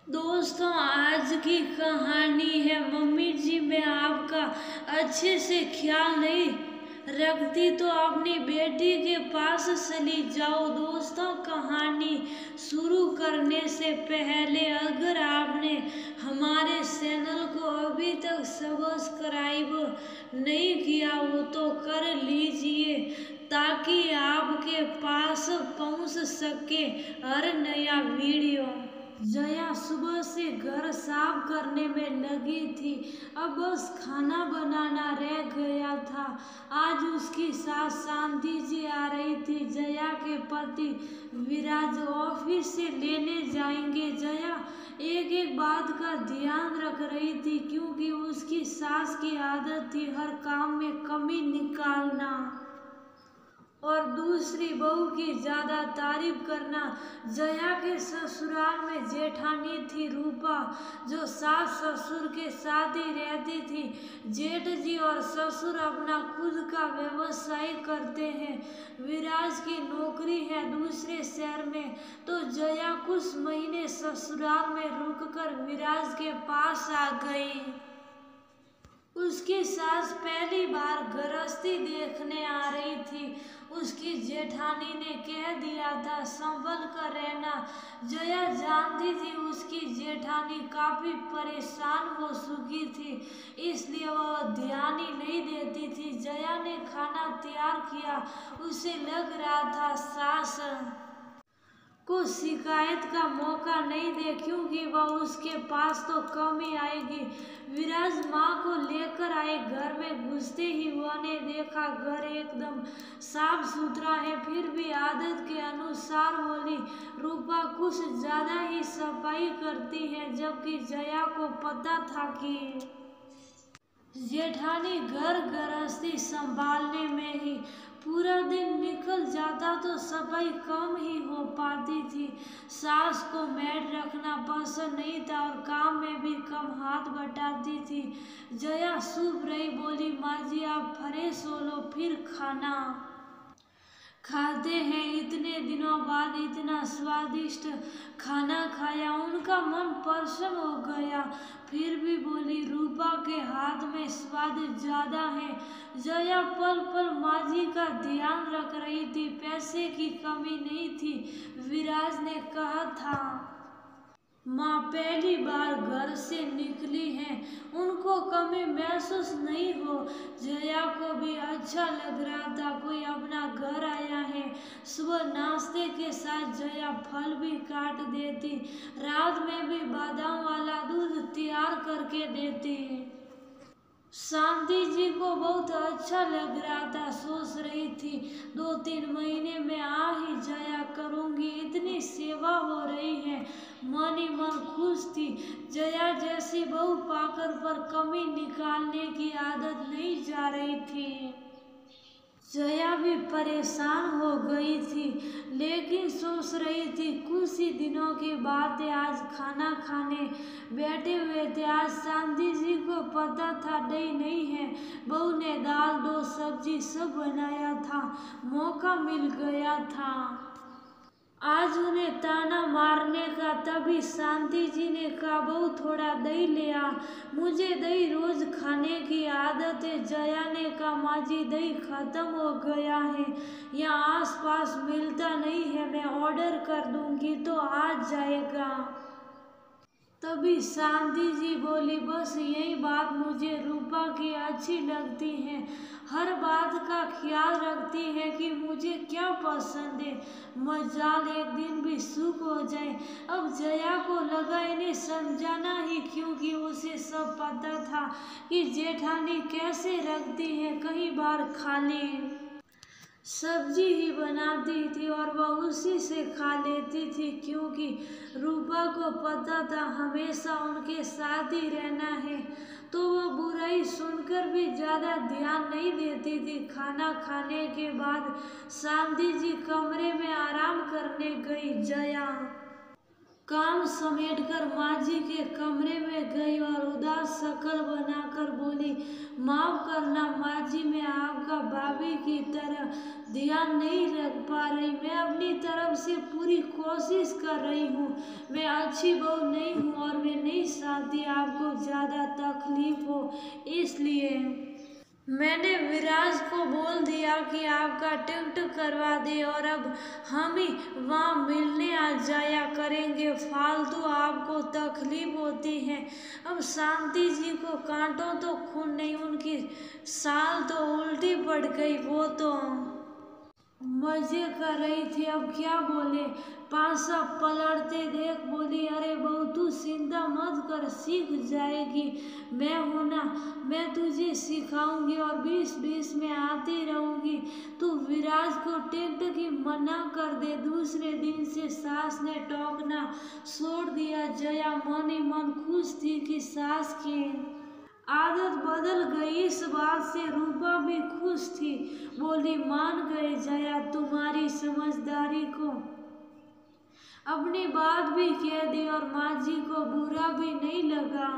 दोस्तों, आज की कहानी है मम्मी जी, मैं आपका अच्छे से ख्याल नहीं रखती तो अपनी बेटी के पास चली जाओ। दोस्तों, कहानी शुरू करने से पहले अगर आपने हमारे चैनल को अभी तक सब्सक्राइब नहीं किया हो तो कर लीजिए ताकि आपके पास पहुंच सके हर नया वीडियो। जया सुबह से घर साफ करने में लगी थी। अब बस खाना बनाना रह गया था। आज उसकी सास शांति जी आ रही थी। जया के पति विराज ऑफिस से लेने जाएंगे। जया एक एक बात का ध्यान रख रही थी क्योंकि उसकी सास की आदत थी हर काम में कमी निकालना और दूसरी बहू की ज्यादा तारीफ करना। जया के ससुराल में जेठानी थी रूपा, जो सास ससुर के साथ ही रहती थी। जेठ जी और ससुर अपना खुद का व्यवसाय करते हैं। विराज की नौकरी है दूसरे शहर में, तो जया कुछ महीने ससुराल में रुककर विराज के पास आ गई। उसकी सास पहली बार गृहस्थी देखने आ रही थी। उसकी जेठानी ने कह दिया था संभल कर रहना। जया जानती थी उसकी जेठानी काफी परेशान हो चुकी थी, इसलिए वह ध्यान ही नहीं देती थी। जया ने खाना तैयार किया। उसे लग रहा था सास को शिकायत का मौका नहीं दे क्योंकि वह उसके पास तो कम ही आएगी। विराज माँ को लेकर आए। घर में घुसते ही वह ने देखा घर एकदम साफ सुथरा है, फिर भी आदत के अनुसार बोली रूपा कुछ ज्यादा ही सफाई करती है, जबकि जया को पता था कि जेठानी घर गृहस्थी संभालने में ही पूरा दिन निकल जाता तो सफाई कम ही हो पाती थी। सास को मेड रखना पसंद नहीं था और काम में भी कम हाथ बटाती थी। जया चुप रही, बोली माँ जी आप फ्रेश हो लो फिर खाना खाते हैं। इतने दिनों बाद इतना स्वादिष्ट खाना खाया, उनका मन प्रसन्न हो गया। फिर भी बोली रूपा के हाथ में स्वाद ज्यादा है। जया पल पल माँ जी का ध्यान रख रही थी, पैसे की कमी नहीं थी। विराज ने कहा था माँ पहली बार घर से निकली हैं, उनको कमी महसूस नहीं हो। जया को भी अच्छा लग रहा था, कोई अपना घर आया है। सुबह नाश्ते के साथ जया फल भी काट देती, रात में भी बादाम वाला दूध तैयार करके देती। शांति जी को बहुत अच्छा लग रहा था। सोच रही थी 2-3 महीने में आ ही जाया करूंगी, इतनी सेवा हो रही है। मन ही मन खुश थी। जया जैसी बहू पाकर पर कमी निकालने की आदत नहीं जा रही थी। जया भी परेशान हो गई थी, लेकिन सोच रही थी कुछ ही दिनों की बात है। आज खाना खाने बैठे हुए थे। आज शांति जी को पता था दही नहीं है। बहू ने दाल दो सब्जी सब बनाया था, मौका मिल गया था आज उन्हें ताना मारने का। तभी शांति जी ने कहा बहू थोड़ा दही ले आ, मुझे दही रोज खाने की आदत है। जया ने कहा माँ जी दही खत्म हो गया है, यहाँ आस पास मिलता नहीं है, मैं ऑर्डर कर दूंगी तो आ जाएगा। तभी शांति जी बोली बस यही बात मुझे रूपा की अच्छी लगती है, हर बात का ख्याल रखती है कि मुझे क्या पसंद है। मजाल एक दिन भी सुख हो जाए। अब जया को लगा इन्हें समझाना ही, क्योंकि उसे सब पता था कि जेठानी कैसे रखती है। कई बार खाली सब्जी ही बनाती थी और वह उसी से खा लेती थी, क्योंकि रूपा को पता था हमेशा उनके साथ ही रहना है, तो वह बुराई सुनकर भी ज्यादा ध्यान नहीं देती थी। खाना खाने के बाद शांति जी कमरे में आराम करने गई। जया काम समेटकर माँ जी के कमरे में गई और उदास शक्ल बनाकर बोली, माफ करना माँ जी, मैं आपका भाभी की तरह ध्यान नहीं रख पा रही। मैं अपनी तरफ से पूरी कोशिश कर रही हूँ। मैं अच्छी बहू नहीं हूँ और मैं नहीं चाहती आपको ज़्यादा तकलीफ हो, इसलिए मैंने विराज को बोल दिया कि आपका टिकट करवा दे और अब हम ही वहाँ मिलने आ जाया करेंगे। फालतू आपको तकलीफ होती है। अब शांति जी को कांटों तो खून नहीं, उनकी साल तो उल्टी पड़ गई। वो तो मजे कर रही थी, अब क्या बोले। पासा पलटते देख बोली, अरे बहू तू चिंता मत कर, सीख जाएगी। मैं हूं ना, मैं तुझे सिखाऊंगी और बीच बीच में आती रहूंगी। तू विराज को टिकट की मना कर दे। दूसरे दिन से सास ने टोकना छोड़ दिया। जया मन ही मन खुश थी कि सास की आदत बदल गई। इस बात से रूपा भी खुश थी। बोली, मान गए जया तुम्हारी समझदारी को। अपनी बात भी कह दी और माँ जी को बुरा भी नहीं लगा।